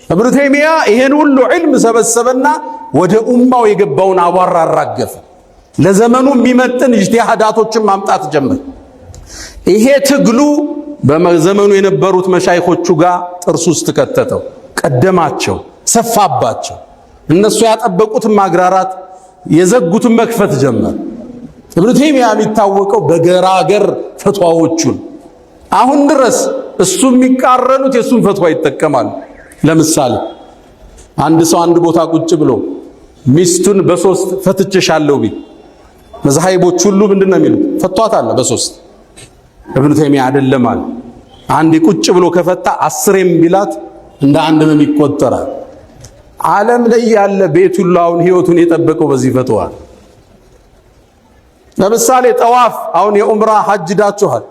ኢብኑ ተይሚያ ይሄን ሁሉ ዒልም ሰበሰበና ወደ ኡማው የገባውን አቧራ አራገፈ። ለዘመኑ የሚመጥን ኢጅቲሃዳቶችን ማምጣት ጀመረ። ይሄ ትግሉ በዘመኑ የነበሩት መሻይኾቹ ጋር ጥርስ ውስጥ ከተተው፣ ቀደማቸው፣ ሰፋባቸው። እነሱ ያጠበቁትን ማግራራት የዘጉትን መክፈት ጀመረ። ኢብኑ ተይሚያ የሚታወቀው በገራገር ፈትዋዎቹን አሁን ድረስ እሱ የሚቃረኑት የሱን ፈትዋ ይጠቀማሉ። ለምሳሌ አንድ ሰው አንድ ቦታ ቁጭ ብሎ ሚስቱን በሶስት ፈትቼሻለሁ ቢል መዝሃይቦች ሁሉ ምንድነው የሚሉት? ፈቷታል በሶስት። ኢብኑ ተይሚያ አይደለም አለ። አንድ ቁጭ ብሎ ከፈታ 10 ቢላት እንደ አንድ ነው የሚቆጠረው። ዓለም ላይ ያለ ቤቱላውን ህይወቱን የጠበቀው በዚህ ፈትዋ። ለምሳሌ ጠዋፍ አሁን የኡምራ ሐጅ ዳችኋል።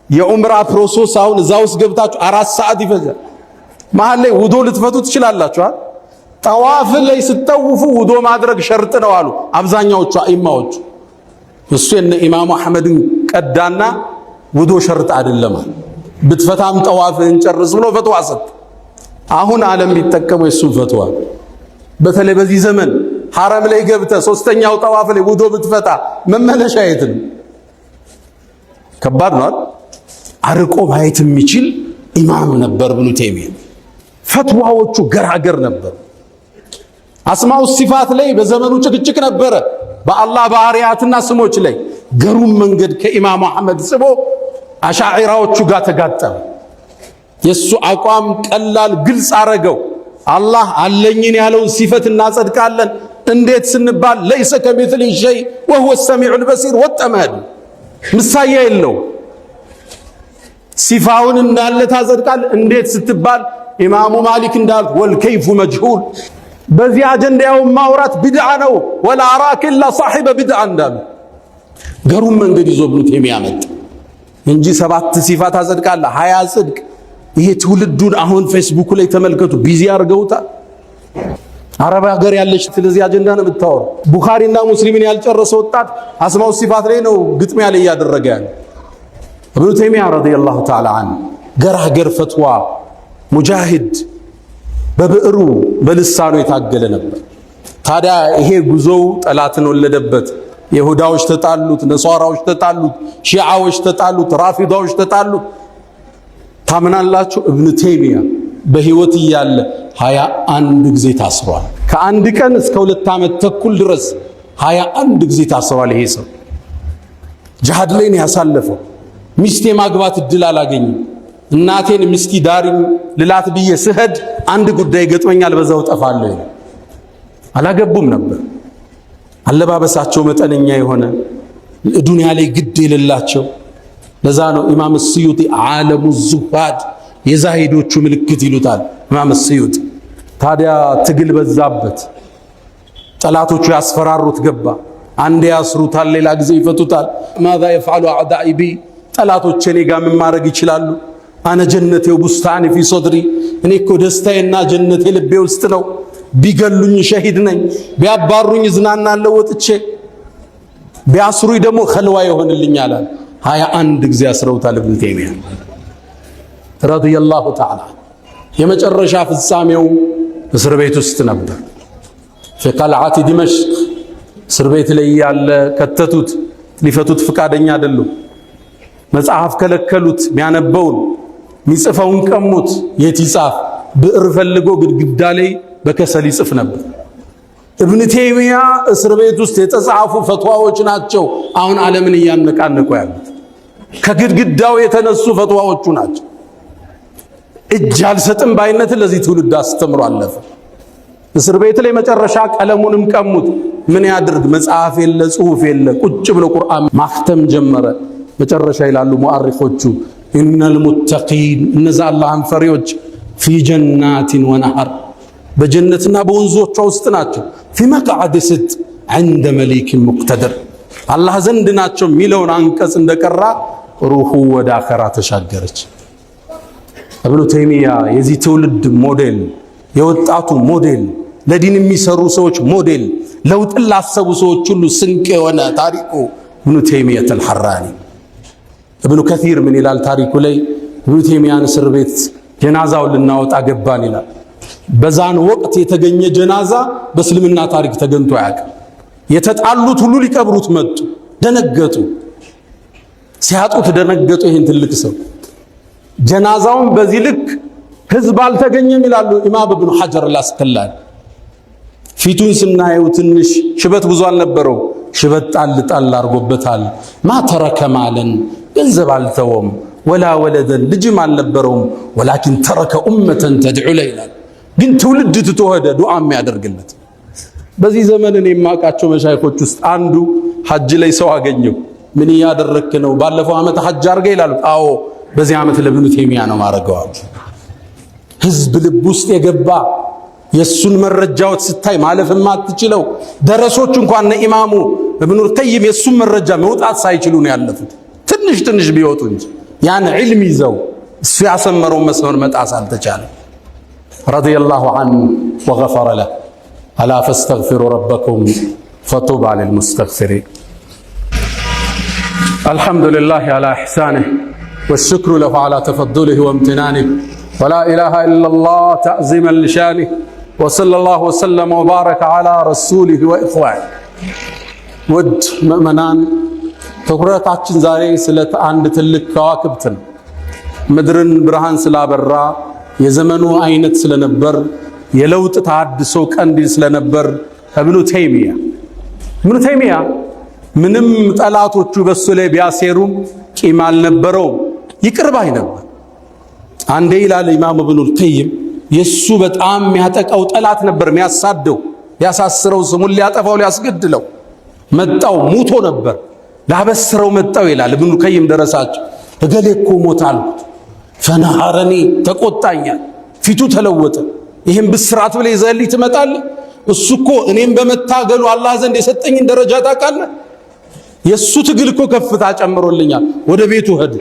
የኡምራ ፕሮሰስ አሁን እዛ ውስጥ ገብታችሁ 4 ሰዓት ይፈጃል። መሃል ላይ ውዶ ልትፈቱ ትችላላችሁ። ጠዋፍ ላይ ስተውፉ ውዶ ማድረግ ሸርጥ ነው አሉ አብዛኛዎቹ አኢማዎቹ። እሱ የነ ኢማሙ አህመድን ቀዳና ውዶ ሸርጥ አይደለም ብትፈታም ጠዋፍን ጨርስ ብሎ ፈትዋ ሰጥ። አሁን ዓለም ቢጠቀመው የሱን ፈትዋ በተለይ በዚህ ዘመን ሐረም ላይ ገብተ ሶስተኛው ጠዋፍ ላይ ውዶ ብትፈታ መመለሻ የት ነው? ከባድ ነው። አርቆ ማየት የሚችል ኢማም ነበር ኢብኑ ተይሚያ። ፈትዋዎቹ ገራገር ነበር። አስማኡ ሲፋት ላይ በዘመኑ ጭቅጭቅ ነበረ። በአላህ ባህሪያትና ስሞች ላይ ገሩም መንገድ ከኢማሙ አህመድ ጽቦ አሻዒራዎቹ ጋር ተጋጠመ። የሱ አቋም ቀላል ግልጽ አረገው። አላህ አለኝን ያለውን ሲፈት እናጸድቃለን እንዴት ስንባል ለይሰ ከሚስሊ ሸይ ወሁወ ሰሚዑል በሲር ወጠመድ ምሳያ የለው። ሲፋውን እንዳለ ታጸድቃል እንዴት ስትባል ኢማሙ ማሊክ እንዳሉት ወልከይፉ መጅሁል። በዚህ አጀንዳው ማውራት ቢድዓ ነው። ወላ አራክ ኢላ صاحب ቢድዓ እንዳሉ ገሩም መንገድ ይዞ ኢብኑ ተይሚያ መጣ እንጂ 7 ሲፋት ታጸድቃል 20 ጽድቅ። ይሄ ትውልዱን አሁን ፌስቡክ ላይ ተመልከቱ፣ ቢዚ አድርገውታል። አረብ ሀገር ያለች ስለዚህ አጀንዳ ነው የምታወራው። ቡኻሪና ሙስሊምን ያልጨረሰ ወጣት አስማው ሲፋት ላይ ነው ግጥሚያ ላይ ያደረገ ያለ። ኢብኑ ተይሚያ ረዲየላሁ ተዓላ ዐንሁ ገራገር ፈትዋ ሙጃሂድ፣ በብዕሩ በልሳኑ የታገለ ነበር። ታዲያ ይሄ ጉዞው ጠላትን ወለደበት። ይሁዳዎች ተጣሉት፣ ነሷራዎች ተጣሉት፣ ሺዓዎች ተጣሉት፣ ራፊዳዎች ተጣሉት። ታምናላችሁ? ኢብኑ ተይሚያ በህይወት እያለ 21 ጊዜ ታስሯል። ከአንድ ቀን እስከ 2 ዓመት ተኩል ድረስ 21 ጊዜ ታስሯል። ይሄ ሰው ጂሃድ ላይ ነው ያሳለፈው። ሚስት የማግባት እድል አላገኘም። እናቴን ምስኪ ዳሪኝ ልላት ብዬ ስሄድ አንድ ጉዳይ ገጥመኛል በዛው ጠፋለሁ። አላገቡም ነበር። አለባበሳቸው መጠነኛ የሆነ ዱንያ ላይ ግድ የሌላቸው። ለዛ ነው ኢማም ስዩጢ ዓለሙ ዙሃድ የዛሂዶቹ ምልክት ይሉታል ኢማም ስዩጢ። ታዲያ ትግል በዛበት፣ ጠላቶቹ ያስፈራሩት ገባ። አንዴ ያስሩታል፣ ሌላ ጊዜ ይፈቱታል። ማዛ يفعل اعدائي بي ጠላቶቼ እኔ ጋር ምን ማድረግ ይችላሉ? አነ ጀነቴ ወቡስታኒ ፊ ሶድሪ፣ እኔ እኮ ደስታዬና ጀነቴ ልቤ ውስጥ ነው። ቢገሉኝ ሸሂድ ነኝ፣ ቢያባሩኝ እዝናናለሁ ወጥቼ፣ ቢያስሩኝ ደግሞ ኸልዋ ይሆንልኛል። 21 ጊዜ አስረውታል ኢብኑ ተይሚያ ረዲየላሁ ተዓላ። የመጨረሻ ፍጻሜው እስር ቤት ውስጥ ነበር። في قلعة دمشق እስር ቤት ላይ ያለ ከተቱት። ሊፈቱት ፍቃደኛ አይደሉም። መጽሐፍ ከለከሉት። ሚያነበውን ሚጽፈውን ቀሙት። የት ይጻፍ? ብዕር ፈልጎ ግድግዳ ላይ በከሰል ይጽፍ ነበር። ኢብኑ ተይሚያ እስር ቤት ውስጥ የተጻፉ ፈትዋዎች ናቸው አሁን ዓለምን እያነቃነቁ ያሉት። ከግድግዳው የተነሱ ፈትዋዎቹ ናቸው። እጅ አልሰጥም ባይነት ለዚህ ትውልድ አስተምሮ አለፈ። እስር ቤት ላይ መጨረሻ ቀለሙንም ቀሙት። ምን ያድርግ? መጽሐፍ የለ ጽሁፍ የለ። ቁጭ ብሎ ቁርአን ማክተም ጀመረ። መጨረሻ ይላሉ ሙአሪኾቹ ኢነል ሙተቂን፣ እነዛ አላህን ፈሪዎች ፊ ጀናቲን ወነሐር፣ በጀነትና በወንዞቿ ውስጥ ናቸው። ፊ መቅዓድ ስድቅ ዐንደ መሊክን ሙቅተድር፣ አላህ ዘንድ ናቸው የሚለውን አንቀጽ እንደቀራ ሩሑ ወደ አኸራ ተሻገረች። ኢብኑ ተይሚያ የዚህ ትውልድ ሞዴል፣ የወጣቱ ሞዴል፣ ለዲን የሚሰሩ ሰዎች ሞዴል፣ ለውጥን ላሰቡ ሰዎች ሁሉ ስንቅ የሆነ ታሪኩ ኢብኑ ተይሚያት አልሐራኒ። ኢብኑ ከሲር ምን ይላል ታሪኩ ላይ? ኢብኑ ተይሚያን እስር ቤት ጀናዛውን ልናወጣ ገባን ይላል። በዛን ወቅት የተገኘ ጀናዛ በእስልምና ታሪክ ተገኝቶ አያውቅም። የተጣሉት ሁሉ ሊቀብሩት መጡ፣ ደነገጡ። ሲያጡት ደነገጡ። ይህን ትልቅ ሰው ጀናዛውን በዚህ ልክ ህዝብ አልተገኘም ይላሉ ኢማም ኢብኑ ሐጀር አልአስቀላኒ። ፊቱን ስናየው ትንሽ ሽበት ብዙ አልነበረው፣ ሽበት ጣል ጣል አርጎበታል። ማ ተረከ ማለን ገንዘብ አልተወም፣ ወላ ወለደን ልጅም አልነበረውም። ወላኪን ተረከ ኡመተን ተድዑ ይላል። ግን ትውልድ ትቶ ሄደ ዱዓ የሚያደርግለት። በዚህ ዘመን እኔ የማውቃቸው መሻይኾች ውስጥ አንዱ ሐጅ ላይ ሰው አገኘው። ምን ያደረክ ነው? ባለፈው ዓመት ሐጅ አርገ ይላሉ። አዎ በዚህ ዓመት ለኢብኑ ተይሚያ ነው ማረጋው። ህዝብ ልብ ውስጥ የገባ የሱን መረጃዎች ስታይ ማለፍ የማትችለው ደረሶች እንኳን ኢማሙ ኢብኑ ቀይም የሱን መረጃ መውጣት ሳይችሉ ነው ያለፉት። ትንሽ ትንሽ ቢወጡ እንጂ ያን ዒልም ይዘው እሱ ያሰመረው መስመር መጣስ አልተቻለም። ረዲየላሁ ዐንሁ ወገፈረ ለሁ አላ ፈስተግፊሩ ረበኩም ፈጡባ ሊልሙስተግፊሪን። አልሐምዱሊላህ ዐላ ኢሕሳኒህ ወሽክሩ ለሁ ዐላ ተፈዱሊህ ወምትናኒህ ወላ ኢላሃ ኢለላህ ተዕዚመን ሊሻኒህ ወሰለላሁ ወሰለመ ወባረከ ዐላ ረሱሊህ ወኢኽዋኒህ። ውድ ምእመናን ትኩረታችን ዛሬ ስለ አንድ ትልቅ ከዋክብት ነው። ምድርን ብርሃን ስላበራ የዘመኑ አይነት ስለነበር የለውጥ ተሐድሶ ቀንዲል ስለነበር ኢብኑ ተይሚያ ምንም ጠላቶቹ በሱ ላይ ቢያሴሩም ቂም አልነበረውም፣ ይቅር ባይ ነበር። አንዴ ይላል ኢማም ኢብኑ ቀይም የሱ በጣም የሚያጠቃው ጠላት ነበር፣ የሚያሳደው ያሳስረው፣ ስሙን ሊያጠፋው ሊያስገድለው መጣው። ሙቶ ነበር ላበስረው መጣው ይላል ኢብኑ ቀይም ደረሳቸው። እገሌ እኮ ሞታል ፈነሐረኒ ተቆጣኛል፣ ፊቱ ተለወጠ። ይህም ብስራት ብለህ ይዘህልኝ ትመጣለህ? እሱ እኮ እኔም በመታገሉ አላህ ዘንድ የሰጠኝን ደረጃ ታውቃለህ? የሱ ትግል እኮ ከፍታ ጨምሮልኛል። ወደ ቤቱ ሄደ፣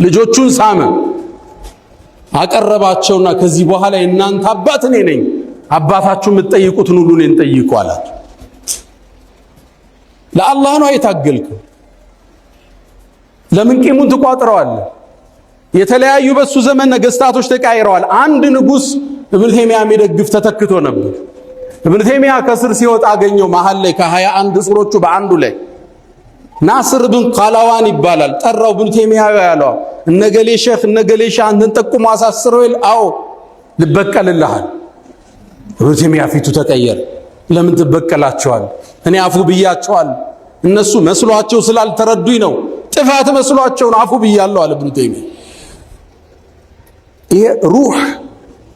ልጆቹን ሳመ፣ አቀረባቸውና ከዚህ በኋላ የእናንተ አባት እኔ ነኝ፣ አባታችሁ የምትጠይቁትን ሁሉ እኔን ጠይቁ አላቸው። ለአላህ ነው የታገልከው። ለምን ቂሙን ትቋጥረዋለህ? የተለያዩ በሱ ዘመን ነገስታቶች ተቃይረዋል። አንድ ንጉስ ኢብኑ ተይሚያ የሚደግፍ ተተክቶ ነበር። ኢብኑ ተይሚያ ከስር ሲወጣ አገኘው መሃል ላይ ከ21 እስሮቹ በአንዱ ላይ ናስር ብን ቃላዋን ይባላል። ጠራው። ኢብኑ ተይሚያ ያለው እነገሌ ሼኽ እነገሌ ሼህ አንተን ጠቁሞ አሳስረው ይል። አዎ ልበቀልልሃል። ኢብኑ ተይሚያ ፊቱ ተቀየረ። ለምን ትበቀላቸዋል? እኔ አፉ ብያቸዋል። እነሱ መስሏቸው ስላልተረዱኝ ነው። ጥፋት መስሏቸው ነው አፉ ብያለሁ አለ ኢብኑ ተይሚያ። ይሄ ሩህ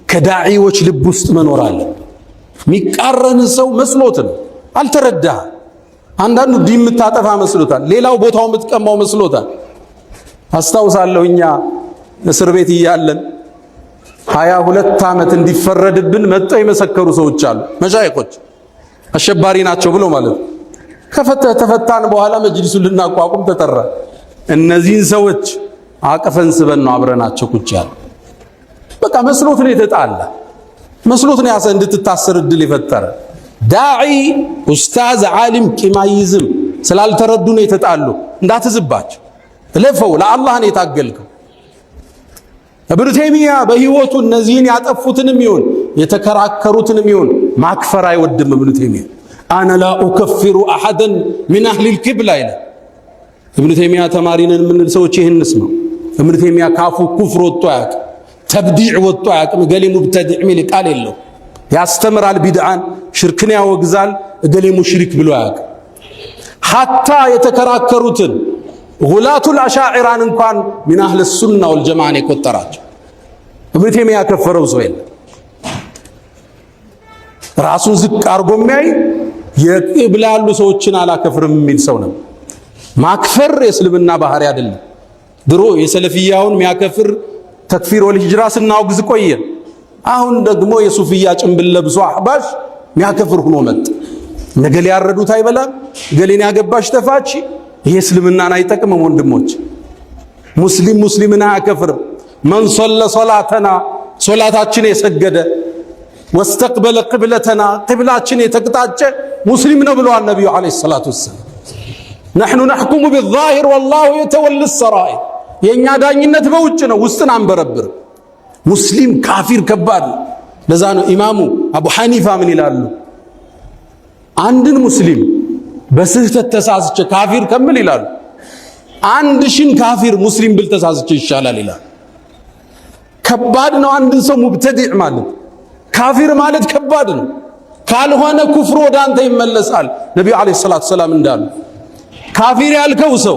ከዳዒዎች ልብ ውስጥ መኖር አለ። የሚቃረን ሰው መስሎት ነው፣ አልተረዳህ። አንዳንዱ ዲን የምታጠፋ መስሎታል፣ ሌላው ቦታው የምትቀማው መስሎታል። አስታውሳለሁ እኛ እስር ቤት እያለን 22 ዓመት እንዲፈረድብን መጥተው የመሰከሩ ሰዎች አሉ። መሻይኾች አሸባሪ ናቸው ብሎ ማለት ነው። ተፈታን በኋላ መጅሊሱን ልናቋቁም ተጠራ። እነዚህን ሰዎች አቅፈን ስበን ነው አብረናቸው ቁጭ ያለ። በቃ መስሎት ነው የተጣላ፣ መስሎት ነው ያሰ እንድትታሰር እድል የፈጠረ። ዳዒ ኡስታዝ ዓሊም ቂማይዝም ስላልተረዱ ነው የተጣሉ። እንዳትዝባቸው፣ ለፈው ለአላህ ነው የታገልከው። ኢብኑ ተይሚያ በህይወቱ እነዚህን ያጠፉትንም ይሁን የተከራከሩትንም ይሁን ማክፈር አይወድም። ኢብኑ ተይሚያ አነ ላ ኡከፊሩ አሐደን ሚን አህሊል ቂብላ ይላል። ኢብኑ ተይሚያ ተማሪነን የምንል ሰዎች ይህን እንስማው። ኢብኑ ተይሚያ ካፉ ኩፍር ወጥቶ አያውቅም፣ ተብዲዕ ወጥቶ አያውቅም። እገሌ ሙብተዲዕ ሚል ቃል የለው። ያስተምራል፣ ቢድዓን ሽርክን ያወግዛል። እገሌ ሙሽሪክ ብሎ አያውቅም። ሐታ የተከራከሩትን ጉላቱል አሻዒራን እንኳን ሚን አህል ሱና ወልጀማዓን የቆጠራቸው ኢብኑ ተይሚያ ያከፈረው ሰው የለም። ራሱን ዝቅ አርጎ የሚያይ የቂብላ ያሉ ሰዎችን አላከፍርም የሚል ሰው ነው። ማክፈር የእስልምና ባህሪ አይደለም። ድሮ የሰለፊያውን የሚያከፍር ተክፊር ወልሂጅራ ስናወግዝ ቆየን። አሁን ደግሞ የሱፍያ ጭንብል ለብሶ አህባሽ የሚያከፍር ሆኖ መጣ። ነገሌ ያረዱት አይበላም፣ ገሌን ያገባሽ ተፋች። ይሄ እስልምናን አይጠቅምም ወንድሞች። ሙስሊም ሙስሊምን አያከፍርም። መን ሶለ ሶላተና ሶላታችን የሰገደ ወስተቅበለ ቅብለተና ቅብላችን የተቅጣጨ ሙስሊም ነው ብለዋል ነቢዩ ዓለይሂ ሰላቱ ወሰላም። ነሕኑ ነሕኩሙ ቢዛሂር ወላሁ የተወሊ ሰራኢር። የእኛ ዳኝነት በውጭ ነው፣ ውስጥን አንበረብር። ሙስሊም ካፊር ከባድ ነው። ለዛ ነው ኢማሙ አቡ ሐኒፋ ምን ይላሉ? አንድን ሙስሊም በስህተት ተሳስቼ ካፊር ከምል ይላሉ 1000 ካፊር ሙስሊም ብል ተሳስቼ ይሻላል ይላል። ከባድ ነው አንድን ሰው ሙብተዲዕ ማለት። ካፊር ማለት ከባድ ነው። ካልሆነ ኩፍሩ ወደ አንተ ይመለሳል። ነብዩ አለይሂ ሰላቱ ሰላም እንዳሉ ካፊር ያልከው ሰው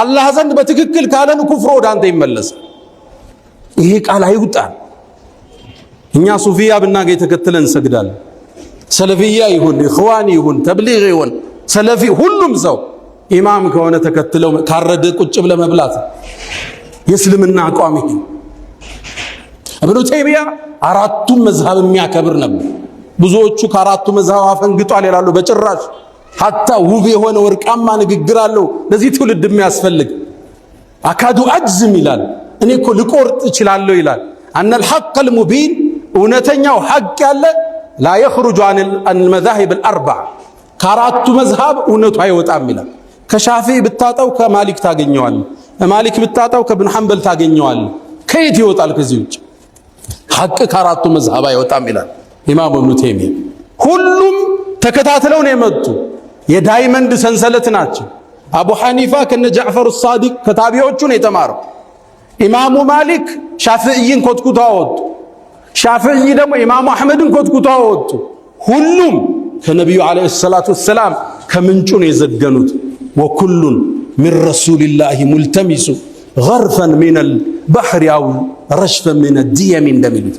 አላህ ዘንድ በትክክል ካለን ኩፍሩ ወደ አንተ ይመለሳል። ይሄ ቃል አይውጣን። እኛ ሱፊያ ብናገኝ ተከትለን እንሰግዳለን። ሰለፊያ ይሁን ኢኽዋን ይሁን ተብሊግ ይሁን ሰለፊ ሁሉም ሰው ኢማም ከሆነ ተከትለው ካረደ ቁጭ ብለ መብላት የእስልምና አቋም ይሄ። ኢብኑ ተይሚያ አራቱም መዝሃብ የሚያከብር ነበር። ብዙዎቹ ከአራቱ መዝሃብ አፈንግጧል ይላሉ። በጭራሽ ሐታ ውብ የሆነ ወርቃማ ንግግር አለው ለዚህ ትውልድ የሚያስፈልግ። አካዱ አጅዝም ይላል እኔ እኮ ልቆርጥ እችላለሁ ይላል። አነል ሐቀል ሙቢን እውነተኛው ሐቅ ያለ ላ የኽሩጁ አን መዛሂብ አልአርበዓ ከአራቱ መዝሃብ እውነቱ አይወጣም ይላል። ከሻፊዒ ብታጣው ከማሊክ ታገኘዋለህ፣ ማሊክ ብታጣው ከኢብኑ ሐንበል ታገኘዋለህ። ከየት ይወጣል ከዚህ ውጭ? ሐቅ ከአራቱ መዝሃብ አይወጣም ይላል ኢማም ኢብኑ ተይሚያ። ሁሉም ተከታትለው ነው የመጡ የዳይመንድ ሰንሰለት ናቸው። አቡ ሐኒፋ ከነ ጃዕፈር ሳዲቅ ከታቢዎቹ ነው የተማረው። ኢማሙ ማሊክ ሻፊዒን ኮትኩታ ወጡ። ሻፊዒ ደግሞ ኢማሙ አሕመድን ኮትኩታ ወጡ። ሁሉም ከነቢዩ ዓለይሂ ሰላቱ ወሰላም ከምንጩ ነው የዘገኑት። ወኩሉን ሚን ረሱሊላሂ ሙልተሚሱ ገርፈን ሚነል ባህሪ አው ረሽፈን ሚነ ዲየሚ እንደሚሉት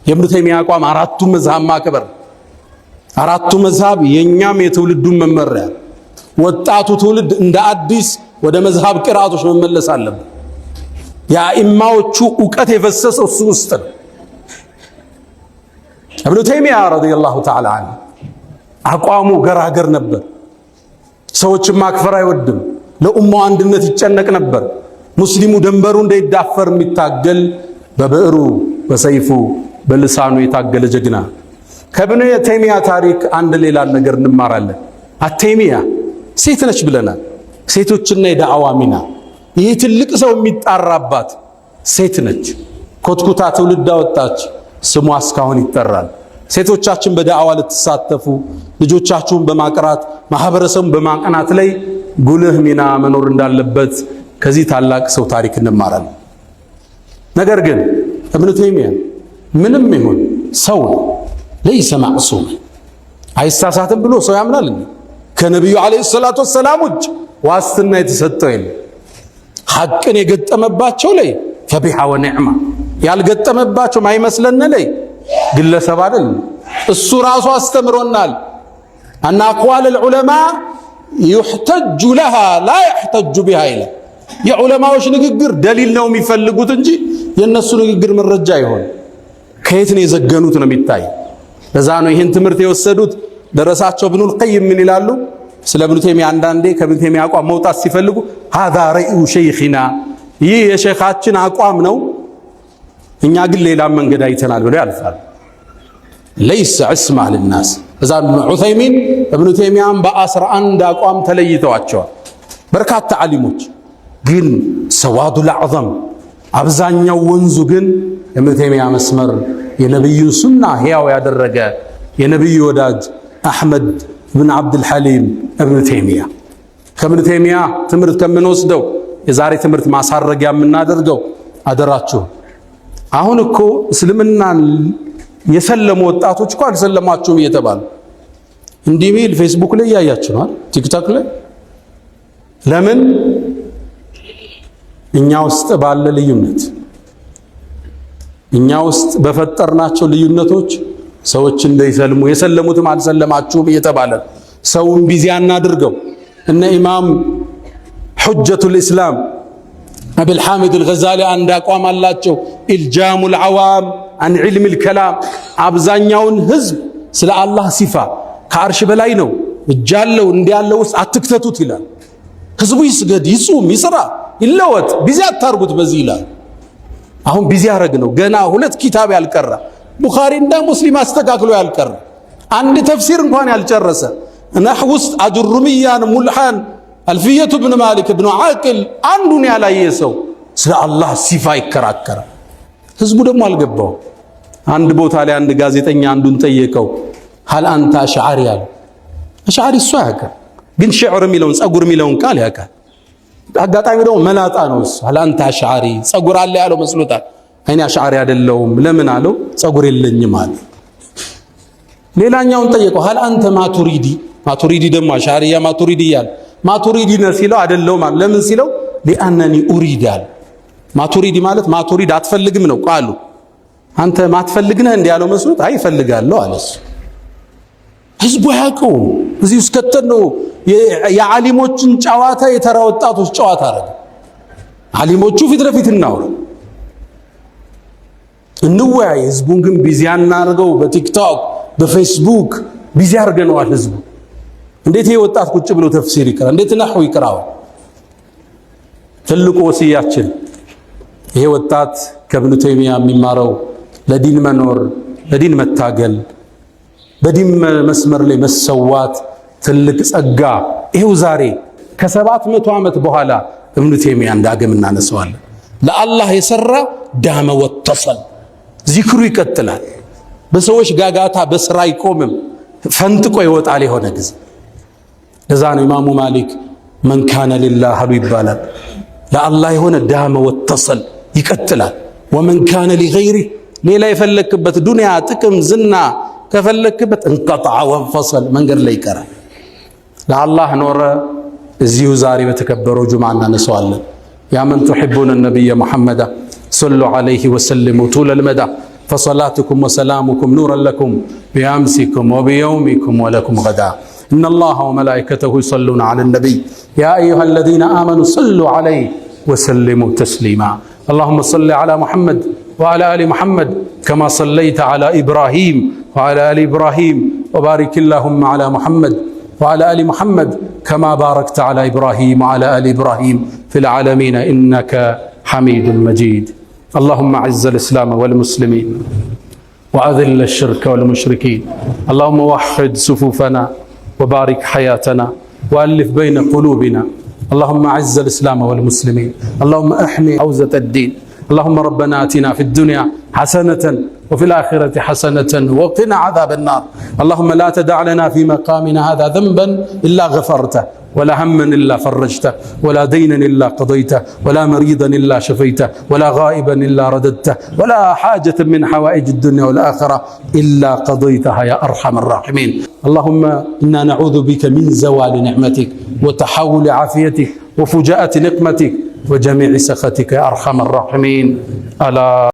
የኢብኑ ተይሚያ አቋም አራቱ መዝሃብ ማክበር። አራቱ መዝሃብ የኛም የትውልዱን መመሪያ። ወጣቱ ትውልድ እንደ አዲስ ወደ መዝሃብ ቅራቶች መመለስ አለበት። የአኢማዎቹ ዕውቀት የፈሰሰው እሱ ውስጥ ነው። ኢብኑ ተይሚያ ረዲየላሁ ተዓላ ዐንሁ አቋሙ ገራገር ነበር። ሰዎችን ማክፈር አይወድም። ለኡማው አንድነት ይጨነቅ ነበር። ሙስሊሙ ደንበሩ እንዳይዳፈር የሚታገል በብዕሩ በሰይፉ በልሳኑ የታገለ ጀግና። ከኢብኑ ተይሚያ ታሪክ አንድ ሌላ ነገር እንማራለን። አተይሚያ ሴት ነች ብለናል። ሴቶችና የዳዕዋ ሚና ይህ ትልቅ ሰው የሚጣራባት ሴት ነች። ኮትኩታ ትውልድ አወጣች። ስሟ እስካሁን ይጠራል። ሴቶቻችን በዳዕዋ ልትሳተፉ ልጆቻችሁን በማቅራት ማህበረሰቡን በማቀናት ላይ ጉልህ ሚና መኖር እንዳለበት ከዚህ ታላቅ ሰው ታሪክ እንማራለን። ነገር ግን ኢብኑ ተይሚያ ምንም ይሁን ሰው ለይሰ ማዕሱም አይሳሳትም ብሎ ሰው ያምናል እንዴ? ከነቢዩ ዓለይሂ ሰላቱ ወሰላም ውጭ ዋስትና የተሰጠው የለም። ሐቅን የገጠመባቸው ላይ ፈቢሃ ወኒዕማ ያልገጠመባቸው ማይመስለን ላይ ግለሰብ አይደል እሱ ራሱ አስተምሮናል። አና አቅዋል الዑለማ ይحتج لها لا يحتج بها ይላል። የዑለማዎች ንግግር ደሊል ነው የሚፈልጉት እንጂ የነሱ ንግግር መረጃ ይሆን ከየት ነው የዘገኑት ነው የሚታይ። ለዛ ነው ይህን ትምህርት የወሰዱት ደረሳቸው ኢብኑል ቀይም ምን ይላሉ ስለ ኢብኑ ተይሚያ አንዳንዴ ከኢብኑ ተይሚያ አቋም መውጣት ሲፈልጉ هذا رأي شيخنا ይህ የሼኻችን አቋም ነው እኛ ግን ሌላ መንገድ አይተናል ብለው ያልፋል። ليس عصمة للناس እዛ ዑሰይሚን ኢብኑ ተይሚያን በ11 አቋም ተለይተዋቸዋል። በርካታ ዓሊሞች ግን ሰዋዱል አዕዘም አብዛኛው ወንዙ ግን ኢብኑ ተይሚያ መስመር የነብዩ ሱና ሕያው ያደረገ የነብዩ ወዳጅ አሕመድ ኢብኑ አብዱል ሐሊም ኢብኑ ተይሚያ። ከኢብኑ ተይሚያ ትምህርት ከምንወስደው የዛሬ ትምህርት ማሳረጊያ የምናደርገው አደራችሁ አሁን እኮ እስልምናን የሰለሙ ወጣቶች እኮ አልሰለማችሁም እየተባሉ እንዲህ ሚል ፌስቡክ ላይ ያያችሁ ነው፣ ቲክቶክ ላይ። ለምን? እኛ ውስጥ ባለ ልዩነት እኛ ውስጥ በፈጠርናቸው ልዩነቶች ሰዎች እንዳይሰልሙ የሰለሙትም አልሰለማችሁም እየተባለ ሰውን ቢዚ አናድርገው። እነ ኢማም ሑጀቱል ኢስላም አብል ሐሚድ አልገዛሊ አንድ አቋም አላቸው። ኢልጃሙል ዐዋም አን ዒልሚል ከላም አብዛኛውን ህዝብ ስለ አላህ ሲፋ ከአርሽ በላይ ነው እጃለው እንዲያለው ውስጥ አትክተቱት ይላል። ህዝቡ ይስገድ፣ ይጹም፣ ይስራ፣ ይለወጥ፣ ቢዚ አታርጉት በዚህ ይላል። አሁን ቢዚ ያረግ ነው ገና 2 ኪታብ ያልቀራ ቡኻሪ እና ሙስሊም አስተካክሎ ያልቀራ አንድ ተፍሲር እንኳን ያልጨረሰ ነህው ውስጥ አጅሩሚያን ሙልሃን አልፊየቱ ኢብኑ ማሊክ ኢብኑ ዓቂል አንዱን ያላየ ሰው ስለ አላህ ሲፋ ይከራከራል። ህዝቡ ደግሞ አልገባው። አንድ ቦታ ላይ አንድ ጋዜጠኛ አንዱን ጠየቀው هل انت اشعري አለ አሽዓሪ እሱ ያውቃል ግን ሽዕር የሚለውን ጸጉር የሚለውን ቃል ያውቃል አጋጣሚ ደግሞ መላጣ ነው እሱ هل انت اشعري ጸጉር አለ ያለው መስሎታል እኔ አሽዓሪ አይደለሁም ለምን አለው ጸጉር የለኝም አለ ሌላኛውን ጠየቀው هل انت ማቱሪዲ ደግሞ አሽዓሪያ ማቱሪዲ ያለ ማቱሪዲ ነው ሲለው አይደለም ማለት ለምን ሲለው لانني اريد አለ ማቱሪዲ ማለት ማቱሪድ አትፈልግም ነው ቃሉ አንተ ማትፈልግ ነህ እንዴ ያለው መስሎት አይ ፈልጋለሁ አለስ ህዝቡ ያውቀው እዚህ ውስጥ ከተነው የዓሊሞችን ጨዋታ የተራ ወጣቶች ጨዋታ አረገ ዓሊሞቹ ፊት ለፊት እናውራ እንወያይ ህዝቡን ግን ቢዚ አናርገው በቲክቶክ በፌስቡክ ቢዚ አርገነዋል ህዝቡ እንዴት ይሄ ወጣት ቁጭ ብሎ ተፍሲር ይቀራ እንዴት ነህው ይቀራው ትልቁ ወሲያችን ይሄ ወጣት ከኢብኑ ተይሚያ የሚማረው ለዲን መኖር ለዲን መታገል በዲን መስመር ላይ መሰዋት ትልቅ ጸጋ ይሄው ዛሬ ከ700 ዓመት በኋላ ኢብኑ ተይሚያ እንዳገም እናነሳዋለን ለአላህ የሰራ ዳመ ወተሰል ዚክሩ ይቀጥላል በሰዎች ጋጋታ በስራ አይቆምም ፈንጥቆ ይወጣል የሆነ ጊዜ ለዛ ነው ኢማሙ ማሊክ መን ካነ ሊላህ አሉ ይባላል ለአላህ የሆነ ዳመ ወተሰል ይቀጥላል ወመን ካነ ሊገይሪ ሌላ የፈለክበት ዱንያ ጥቅም ዝና ከፈለክበት እንቀጣ ወንፈሰል መንገድ ላይ ይቀራል ለአላህ ኖረ እዚሁ ዛሬ በተከበረው ጁምዓ እናነሳዋለን ያ መን تحبون النبي محمد صلوا عليه وسلموا طول المدى فصلاتكم وسلامكم نورا لكم بأمسكم وبيومكم ولكم غدا إن الله وملائكته يصلون على النبي يا أيها الذين آمنوا صلوا عليه وسلموا تسليما اللهم صل على محمد وعلى آل محمد كما صليت على إبراهيم وعلى آل إبراهيم وبارك اللهم على محمد وعلى آل محمد كما باركت على إبراهيم وعلى آل إبراهيم في العالمين إنك حميد مجيد اللهم أعز الإسلام والمسلمين وأذل الشرك والمشركين اللهم وحد صفوفنا وبارك حياتنا وألف بين قلوبنا اللهم أعز الإسلام والمسلمين اللهم احمي حوزة الدين اللهم ربنا آتنا في الدنيا حسنة وفي الآخرة حسنة وقنا عذاب النار اللهم لا تدع لنا في مقامنا هذا ذنبا إلا غفرته ولا هما إلا فرجته ولا دينا إلا قضيته ولا مريضا إلا شفيته ولا غائبا إلا رددته ولا حاجة من حوائج الدنيا والآخرة إلا قضيتها يا أرحم الراحمين اللهم إنا نعوذ بك من زوال نعمتك وتحول عافيتك وفجاءة نقمتك وجميع سخطك يا أرحم الراحمين ألا